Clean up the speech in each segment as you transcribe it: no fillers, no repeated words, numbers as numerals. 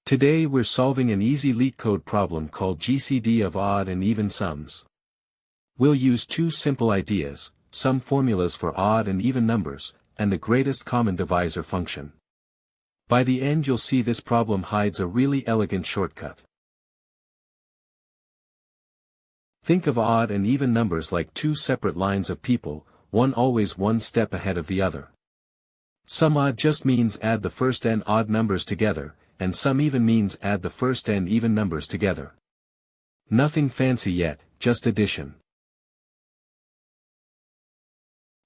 Today we're solving an easy LeetCode problem called GCD of odd and even sums. We'll use two simple ideas, sum formulas for odd and even numbers, and the greatest common divisor function. By the end you'll see this problem hides a really elegant shortcut. Think of odd and even numbers like two separate lines of people, one always one step ahead of the other. Sum odd just means add the first n odd numbers together, and sum even means add the first n even numbers together. Nothing fancy yet, just addition.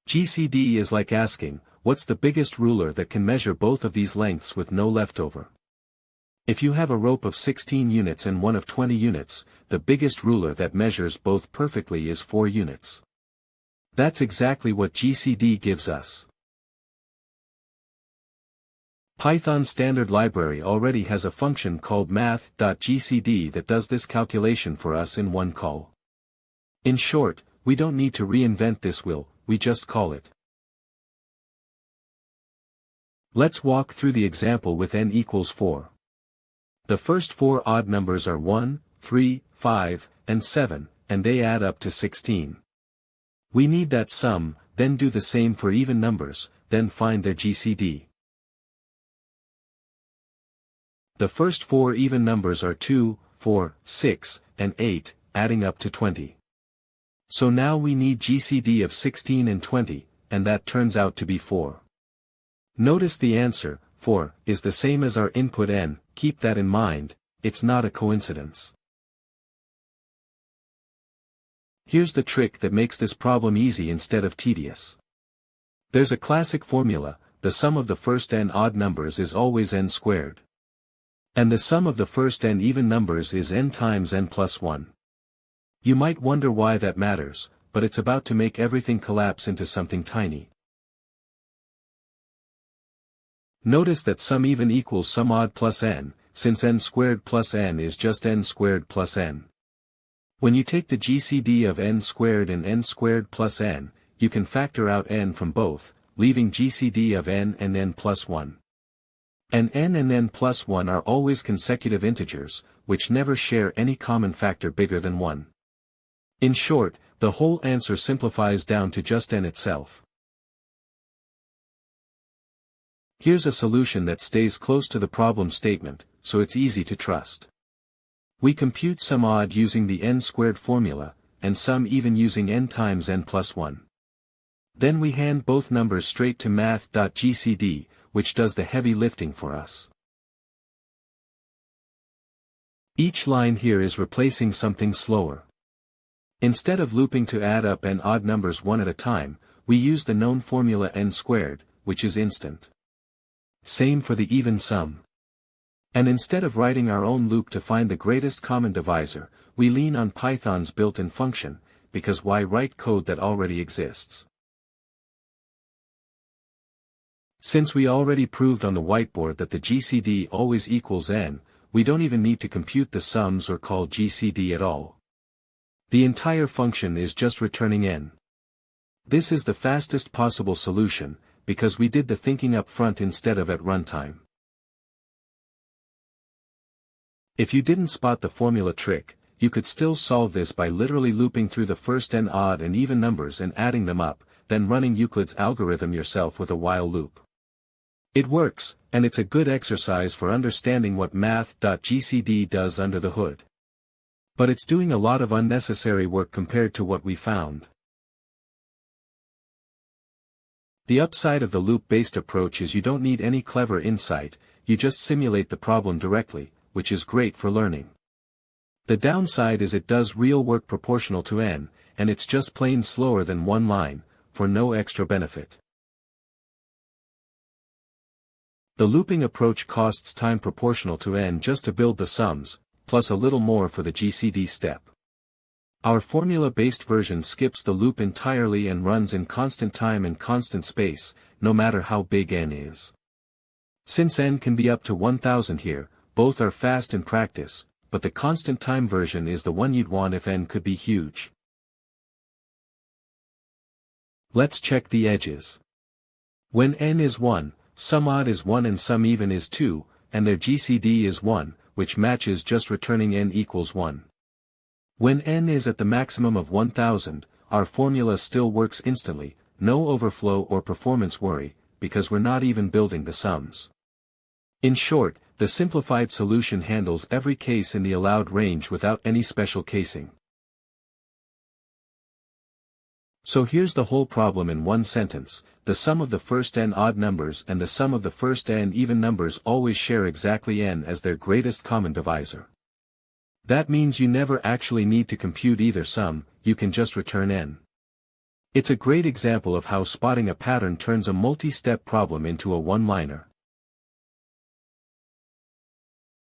GCD is like asking, what's the biggest ruler that can measure both of these lengths with no leftover? If you have a rope of 16 units and one of 20 units, the biggest ruler that measures both perfectly is 4 units. That's exactly what GCD gives us. Python's standard library already has a function called math.gcd that does this calculation for us in one call. In short, we don't need to reinvent this wheel, we just call it. Let's walk through the example with n equals 4. The first 4 odd numbers are 1, 3, 5, and 7, and they add up to 16. We need that sum, then do the same for even numbers, then find their GCD. The first 4 even numbers are 2, 4, 6, and 8, adding up to 20. So now we need GCD of 16 and 20, and that turns out to be 4. Notice the answer, 4, is the same as our input n, keep that in mind, it's not a coincidence. Here's the trick that makes this problem easy instead of tedious. There's a classic formula, the sum of the first n odd numbers is always n squared. And the sum of the first n even numbers is n times n plus 1. You might wonder why that matters, but it's about to make everything collapse into something tiny. Notice that sum even equals sum odd plus n, since n squared plus n is just n squared plus n. When you take the GCD of n squared and n squared plus n, you can factor out n from both, leaving GCD of n and n plus 1. And n plus 1 are always consecutive integers, which never share any common factor bigger than 1. In short, the whole answer simplifies down to just n itself. Here's a solution that stays close to the problem statement, so it's easy to trust. We compute sum odd using the n squared formula, and sum even using n times n plus 1. Then we hand both numbers straight to math.gcd, which does the heavy lifting for us. Each line here is replacing something slower. Instead of looping to add up n odd numbers one at a time, we use the known formula n squared, which is instant. Same for the even sum. And instead of writing our own loop to find the greatest common divisor, we lean on Python's built-in function, because why write code that already exists? Since we already proved on the whiteboard that the GCD always equals n, we don't even need to compute the sums or call GCD at all. The entire function is just returning n. This is the fastest possible solution, because we did the thinking up front instead of at runtime. If you didn't spot the formula trick, you could still solve this by literally looping through the first n odd and even numbers and adding them up, then running Euclid's algorithm yourself with a while loop. It works, and it's a good exercise for understanding what math.gcd does under the hood. But it's doing a lot of unnecessary work compared to what we found. The upside of the loop-based approach is you don't need any clever insight, you just simulate the problem directly, which is great for learning. The downside is it does real work proportional to n, and it's just plain slower than one line, for no extra benefit. The looping approach costs time proportional to n just to build the sums, plus a little more for the GCD step. Our formula-based version skips the loop entirely and runs in constant time and constant space, no matter how big n is. Since n can be up to 1000 here, both are fast in practice, but the constant time version is the one you'd want if n could be huge. Let's check the edges. When n is 1, sum odd is 1 and sum even is 2, and their GCD is 1, which matches just returning n equals 1. When n is at the maximum of 1000, our formula still works instantly, no overflow or performance worry, because we're not even building the sums. In short, the simplified solution handles every case in the allowed range without any special casing. So here's the whole problem in one sentence: the sum of the first n odd numbers and the sum of the first n even numbers always share exactly n as their greatest common divisor. That means you never actually need to compute either sum, you can just return n. It's a great example of how spotting a pattern turns a multi-step problem into a one-liner.